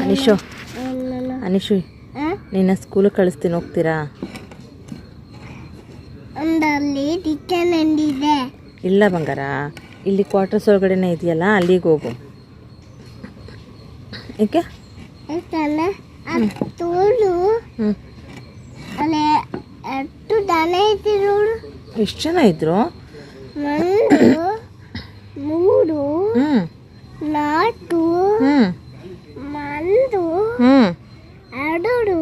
ಅನಿಶು ಅನಿಶು ನಿನ್ನ ಸ್ಕೂಲಿಗೆ ಕಳಿಸ್ತೀನಿ, ಹೋಗ್ತೀರಾ? ಇಲ್ಲ ಬಂಗಾರ, ಇಲ್ಲಿ ಕ್ವಾರ್ಟರ್ಸ್ ಒಳಗಡೆನೇ ಇದೆಯಲ್ಲ, ಅಲ್ಲಿಗೆ ಹೋಗು. ಏಕೆ? ಎಷ್ಟು ಜನ ಇದ್ರು? 3 4 1 2 3 4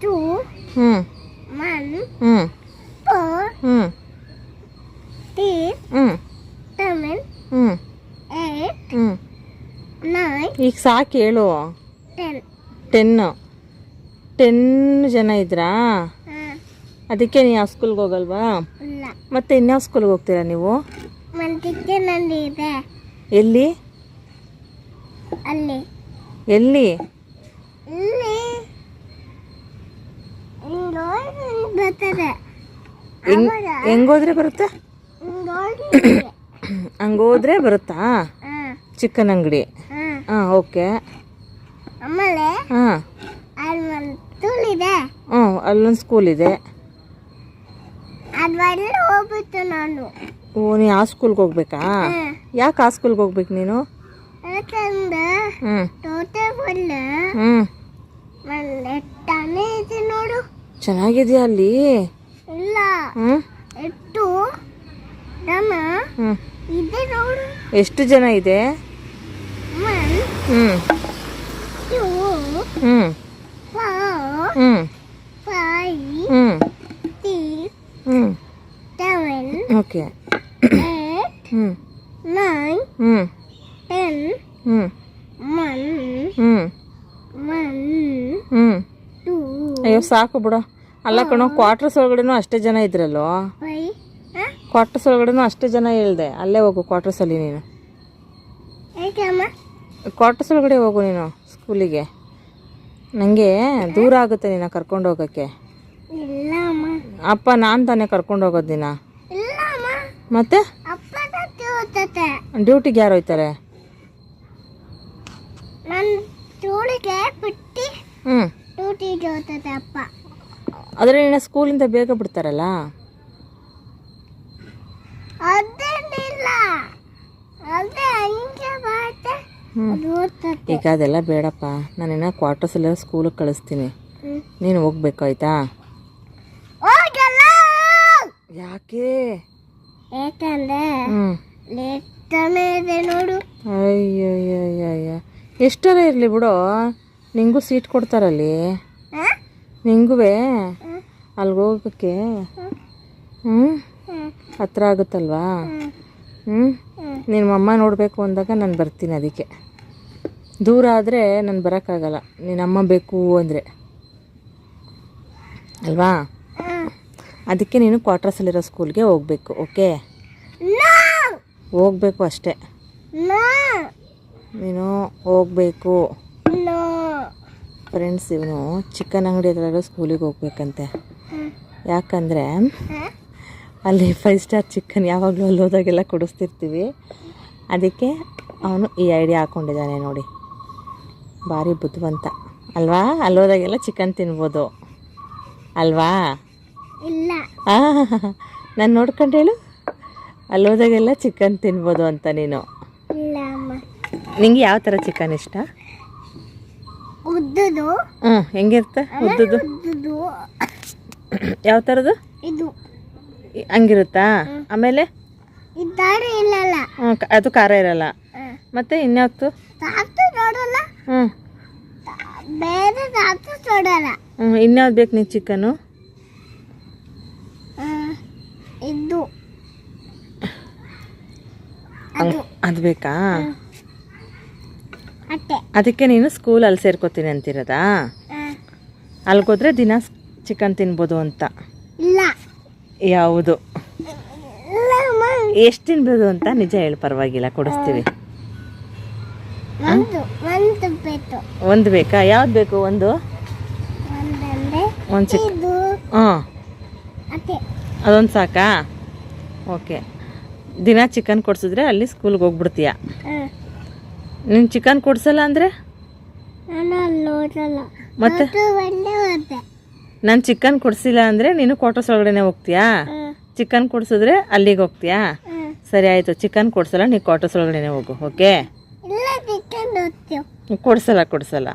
2 1 4 3 7 8 9 ಈಗ ಸಾಕು ಹೇಳು. 10 ಜನ ಇದ್ರಾ? ಅದಕ್ಕೆ ನೀವು ಯಾವ ಸ್ಕೂಲ್ಗೆ ಹೋಗಲ್ವಾ? ಮತ್ತೆ ಇನ್ಯಾವ ಸ್ಕೂಲ್ಗೆ ಹೋಗ್ತೀರಾ ನೀವು? ಎಲ್ಲಿ ಎಲ್ಲಿ? ಹೆಂಗೋದ್ರೆ ಬರುತ್ತೆ? ಹಂಗೋದ್ರೆ ಬರುತ್ತಾ? ಚಿಕನ್ ಅಂಗಡಿ. ಹಾಂ, ಓಕೆ. ಹಾಂ, ಅಲ್ಲೊಂದು ಸ್ಕೂಲ್ ಇದೆ. ಓ, ನೀ ಆ ಸ್ಕೂಲ್ಗೆ ಹೋಗ್ಬೇಕಾ? ಯಾಕೆ ಆ ಸ್ಕೂಲ್ಗೆ ಹೋಗ್ಬೇಕು ನೀನು? ಚೆನ್ನಾಗಿದೆಯಾ ಅಲ್ಲಿ? ಎಷ್ಟು ಜನ ಇದೆ? 7 ಓಕೆ. 8 9 10 ಅಯ್ಯೋ ಸಾಕು ಬಿಡು. ಅಲ್ಲ ಕಣೋ, ಕ್ವಾರ್ಟರ್ಸ್ ಒಳಗಡೆನೂ ಅಷ್ಟೇ ಜನ ಇದ್ರಲ್ಲೋ. ಕ್ವಾರ್ಟರ್ಸ್ ಒಳಗಡೆನೂ ಅಷ್ಟೇ ಜನ ಹೇಳ್ದೆ. ಅಲ್ಲೇ ಹೋಗು ಕ್ವಾರ್ಟರ್ಸಲ್ಲಿ ನೀನು. ಕ್ವಾರ್ಟರ್ಸ್ ಒಳಗಡೆ ಹೋಗು ನೀನು ಸ್ಕೂಲಿಗೆ. ನನಗೆ ದೂರ ಆಗುತ್ತೆ ನೀನು ಕರ್ಕೊಂಡು ಹೋಗೋಕ್ಕೆ. ಅಪ್ಪ ನಾನು ತಾನೇ ಕರ್ಕೊಂಡು ಹೋಗೋದು ದಿನ. ಮತ್ತೆ ಡ್ಯೂಟಿಗೆ ಯಾರು ಹೋಯ್ತಾರೆ? ಆದರೆ ನಿನ್ನ ಸ್ಕೂಲಿಂದ ಬೇಗ ಬಿಡ್ತಾರಲ್ಲ. ಈಗ ಅದೆಲ್ಲ ಬೇಡಪ್ಪ. ನಾನಿನ್ನ ಕ್ವಾರ್ಟರ್ಸೆಲ್ಲ ಸ್ಕೂಲಿಗೆ ಕಳಿಸ್ತೀನಿ. ನೀನು ಹೋಗ್ಬೇಕು, ಆಯ್ತಾ? ಯಾಕೆ? ಅಯ್ಯಯ್ಯಯ್ಯ, ಎಷ್ಟರ ಇರಲಿ ಬಿಡು. ನಿಂಗೂ ಸೀಟ್ ಕೊಡ್ತಾರಲ್ಲಿ, ನಿಂಗೂ ಅಲ್ಲಿಗೆ ಹೋಗೋಕ್ಕೆ. ಹತ್ರ ಆಗುತ್ತಲ್ವಾ? ನಿನ್ನಮ್ಮ ನೋಡಬೇಕು ಅಂದಾಗ ನಾನು ಬರ್ತೀನಿ. ಅದಕ್ಕೆ ದೂರ ಆದರೆ ನಾನು ಬರೋಕ್ಕಾಗಲ್ಲ. ನಿನ್ನಮ್ಮ ಬೇಕು ಅಂದರೆ ಅಲ್ವಾ? ಅದಕ್ಕೆ ನೀನು ಕ್ವಾರ್ಟರ್ಸಲ್ಲಿರೋ ಸ್ಕೂಲ್ಗೆ ಹೋಗಬೇಕು. ಓಕೆ, ಹೋಗಬೇಕು ಅಷ್ಟೇ. ನೀನು ಹೋಗಬೇಕು. ಫ್ರೆಂಡ್ಸ್, ಇವನು ಚಿಕನ್ ಅಂಗಡಿ ಹತ್ರ ಸ್ಕೂಲಿಗೆ ಹೋಗ್ಬೇಕಂತೆ. ಯಾಕಂದರೆ ಅಲ್ಲಿ 5 ಸ್ಟಾರ್ ಚಿಕನ್ ಯಾವಾಗಲೂ ಅಲ್ಲಿ ಹೋದಾಗೆಲ್ಲ ಕೊಡಿಸ್ತಿರ್ತೀವಿ. ಅದಕ್ಕೆ ಅವನು ಈ ಐಡಿಯಾ ಹಾಕ್ಕೊಂಡಿದ್ದಾನೆ ನೋಡಿ. ಭಾರಿ ಬುದ್ಧಿವಂತ ಅಲ್ವಾ? ಅಲ್ಲಿ ಹೋದಾಗೆಲ್ಲ ಚಿಕನ್ ತಿನ್ಬೋದು ಅಲ್ವಾ? ನಾನು ನೋಡ್ಕೊಂಡು ಹೇಳು. ಅಲ್ಲಿ ಹೋದಾಗೆಲ್ಲ ಚಿಕನ್ ತಿನ್ಬೋದು ಅಂತ ನೀನು. ನಿಂಗೆ ಯಾವ ಥರ ಚಿಕನ್ ಇಷ್ಟ? ಉದ್ದುದು. ಹೆಂಗಿರುತ್ತೆ ಉದ್ದುದು? ಯಾವ ಥರದ್ದು? ಹಂಗಿರುತ್ತಾ? ಆಮೇಲೆ ಅದು ಖಾರ ಇರಲ್ಲ. ಮತ್ತೆ ಇನ್ಯಾವ್ದು? ಇನ್ಯಾವ್ದು ಬೇಕು ನೀನು ಚಿಕನು? ಅದು ಬೇಕಾ? ಅದಕ್ಕೆ ನೀನು ಸ್ಕೂಲ್ ಅಲ್ಲಿ ಸೇರ್ಕೋತೀನಿ ಅಂತಿರೋದಾ? ಅಲ್ಗೋದ್ರೆ ದಿನ ಚಿಕನ್ ತಿನ್ಬೋದು ಅಂತ? ಯಾವುದು? ಎಷ್ಟು ತಿನ್ಬೋದು ಅಂತ ನಿಜ ಹೇಳು, ಪರವಾಗಿಲ್ಲ, ಕೊಡಿಸ್ತೀವಿ. ಒಂದು ಬೇಕಾ? ಯಾವ್ದು ಬೇಕು? ಒಂದು ಚಿಕನ್. ಅದೊಂದು ಸಾಕಾ? ಓಕೆ. ದಿನ ಚಿಕನ್ ಕೊಡಿಸಿದ್ರೆ ಅಲ್ಲಿ ಸ್ಕೂಲ್ಗೆ ಹೋಗ್ಬಿಡ್ತೀಯ. ಹಾಂ ನೀನು ಚಿಕನ್ ಕೊಡಿಸಲ್ಲ ಅಂದರೆ ನಾನು ಅಲ್ಲಿ ಓದಲ್ಲ. ಮತ್ತೆ ಒಂದೇ ಓದ್ದೆ. ನಾನು ಚಿಕನ್ ಕೊಡಿಸಿಲ್ಲ ಅಂದರೆ ನೀನು ಕ್ವಾರ್ಟರ್ಸ್ ಒಳಗಡೆ ಹೋಗ್ತೀಯಾ? ಚಿಕನ್ ಕೊಡಿಸಿದ್ರೆ ಅಲ್ಲಿಗೆ ಹೋಗ್ತೀಯಾ? ಸರಿ ಆಯಿತು, ಚಿಕನ್ ಕೊಡಿಸಲ್ಲ, ನೀನು ಕ್ವಾರ್ಟರ್ಸ್ ಒಳಗಡೆ ಹೋಗು. ಓಕೆ? ಇಲ್ಲ ಚಿಕನ್ ಓದ್ತೀವಿ. ಕೊಡಿಸಲ್ಲ